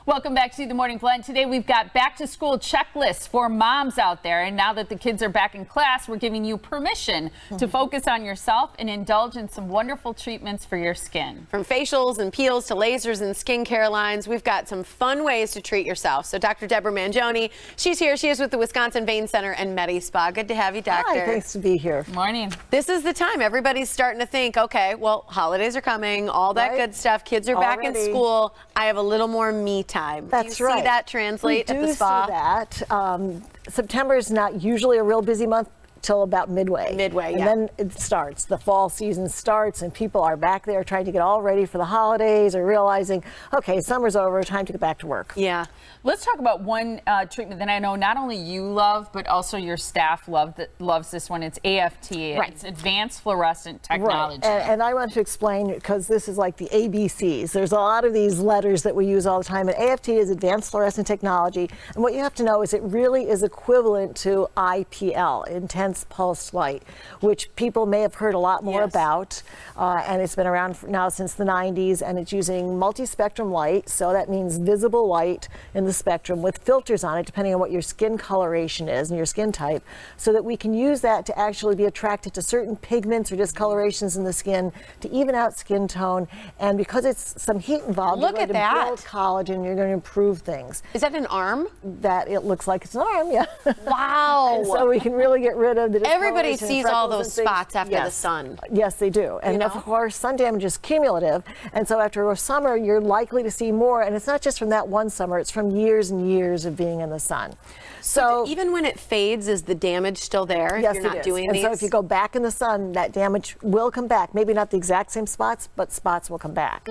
Welcome back to the Morning Blend. Today we've got back to school checklists for moms out there. And now that the kids are back in class, we're giving you permission to focus on yourself and indulge in some wonderful treatments for your skin. From facials and peels to lasers and skincare lines, we've got some fun ways to treat yourself. So Dr. Deborah Manjoney, she's here. She is with the Wisconsin Vein Center and MediSpa. Good to have you, Doctor. Hi, thanks to be here. Morning. This is the time. Everybody's starting to think, okay, well, holidays are coming, all that good stuff. Kids are back in school. I have a little more me time. That's Do you right. see that translate at the We do spa? see that. September is not usually a real busy month till about midway. And then it starts. The fall season starts and people are back there trying to get all ready for the holidays or realizing, okay, summer's over, time to get back to work. Yeah. Let's talk about one treatment that I know not only you love, but also your staff loves this one. It's AFT. Right. It's advanced fluorescent technology. Right. And I want to explain, because this is like the ABCs. There's a lot of these letters that we use all the time. And AFT is advanced fluorescent technology. And what you have to know is it really is equivalent to IPL, intense pulsed light, which people may have heard a lot more about. And it's been around now since the 90s. And it's using multi-spectrum light. So that means visible light in the spectrum with filters on it, depending on what your skin coloration is and your skin type, so that we can use that to actually be attracted to certain pigments or discolorations in the skin to even out skin tone. And because it's some heat involved, Look you're at going to that. build collagen, you're going to improve things. Is that an arm? That it looks like it's an arm, yeah. Wow. And so we can really get rid of the Everybody discoloration, sees all freckles those and things. spots after the sun. Yes, they do. And of course, sun damage is cumulative. And so after a summer, you're likely to see more. And it's not just from that one summer, it's from years and years of being in the sun. So even when it fades, is the damage still there? Yes, You're not it is. doing and these? so if you go back in the sun, that damage will come back. Maybe not the exact same spots, but spots will come back.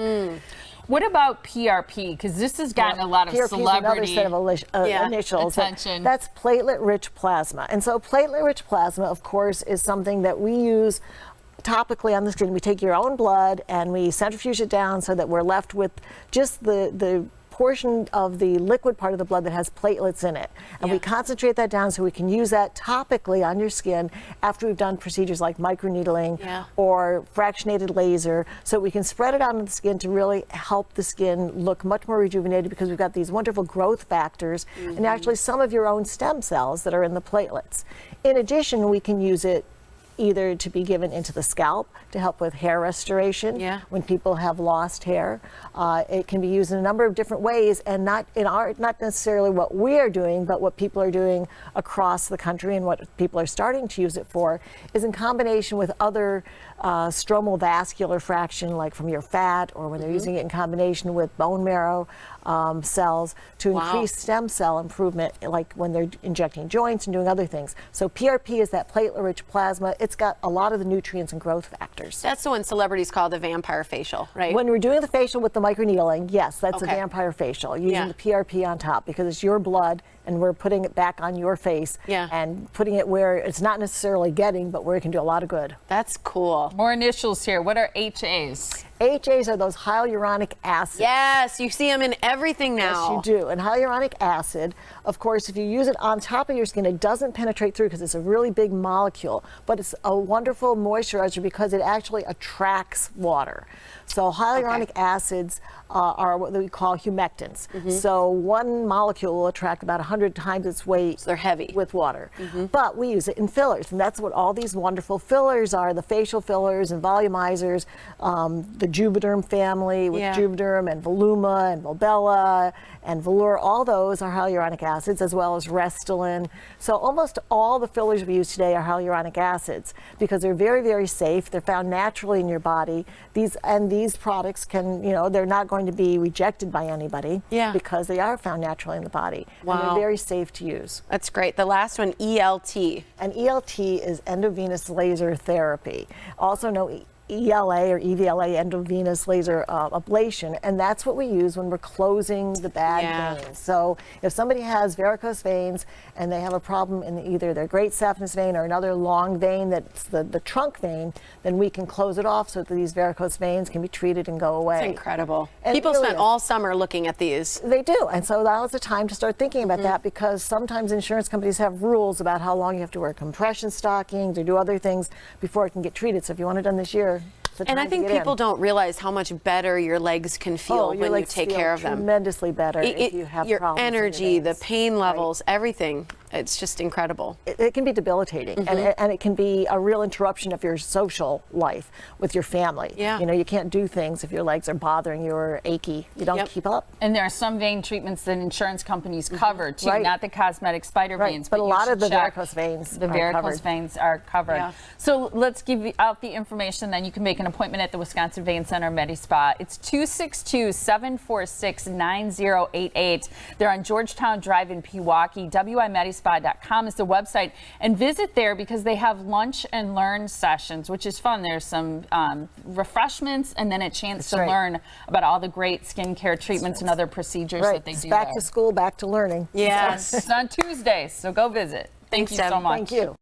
What about PRP? Because this has gotten a lot of PRP celebrity is another set of initials. attention. That's platelet-rich plasma. And so platelet-rich plasma, of course, is something that we use topically on the skin. We take your own blood and we centrifuge it down so that we're left with just the portion of the liquid part of the blood that has platelets in it. And we concentrate that down so we can use that topically on your skin after we've done procedures like microneedling or fractionated laser, so we can spread it out on the skin to really help the skin look much more rejuvenated, because we've got these wonderful growth factors and actually some of your own stem cells that are in the platelets. In addition, we can use it either to be given into the scalp to help with hair restoration when people have lost hair. It can be used in a number of different ways, and not necessarily what we are doing, but what people are doing across the country, and what people are starting to use it for is in combination with other stromal vascular fraction, like from your fat, or when they're using it in combination with bone marrow cells to increase stem cell improvement, like when they're injecting joints and doing other things. So PRP is that platelet-rich plasma. It's got a lot of the nutrients and growth factors. That's the one celebrities call the vampire facial, right? When we're doing the facial with the microneedling, yes, that's a vampire facial, using the PRP on top, because it's your blood and we're putting it back on your face and putting it where it's not necessarily getting, but where it can do a lot of good. That's cool. More initials here. What are HAs? HAs are those hyaluronic acids. Yes, you see them in everything now. Yes, you do. And hyaluronic acid, of course, if you use it on top of your skin, it doesn't penetrate through because it's a really big molecule, but it's a wonderful moisturizer because it actually attracts water. So hyaluronic acids are what we call humectants. So one molecule will attract about 100 times its weight. So they're heavy with water. But we use it in fillers, and that's what all these wonderful fillers are, the facial fillers and volumizers, the Juvederm family with Juvederm and Voluma and Volbella and Velour. All those are hyaluronic acids, as well as Restylane. So almost all the fillers we use today are hyaluronic acids because they're very, very safe. They're found naturally in your body. These products can, they're not going to be rejected by anybody because they are found naturally in the body. And they're very safe to use. That's great. The last one, ELT. And ELT is endovenous laser therapy, also known ELA or EVLA, endovenous laser ablation, and that's what we use when we're closing the bad veins. So if somebody has varicose veins and they have a problem in either their great saphenous vein or another long vein that's the trunk vein, then we can close it off so that these varicose veins can be treated and go away. That's incredible. And people really spent all summer looking at these. They do, and so now is the time to start thinking about that, because sometimes insurance companies have rules about how long you have to wear compression stockings or do other things before it can get treated. So if you want it done this year, It's a And I time to think get in. people don't realize how much better your legs can feel your when you legs take feel care of them. tremendously better if you have your problems in your energy, the veins. pain levels, everything. It's just incredible. It can be debilitating, and it can be a real interruption of your social life with your family. Yeah. You can't do things if your legs are bothering you or achy. You don't keep up. And there are some vein treatments that insurance companies cover too, Right. not the cosmetic spider Right, veins. but a you lot should of the check. varicose veins The are varicose covered. veins are covered. Yeah. So let's give out the information. Then you can make an appointment at the Wisconsin Vein Center MediSpa. It's 262-746-9088. They're on Georgetown Drive in Pewaukee. WIMedispa.com is the website, and visit there because they have lunch and learn sessions, which is fun. There's some refreshments and then a chance to right. learn about all the great skincare treatments and other procedures Right. that they It's do back there. to school, back to learning. Yes. It's on Tuesdays, so go visit. Thank Thanks, you Deb. so much. Thank you.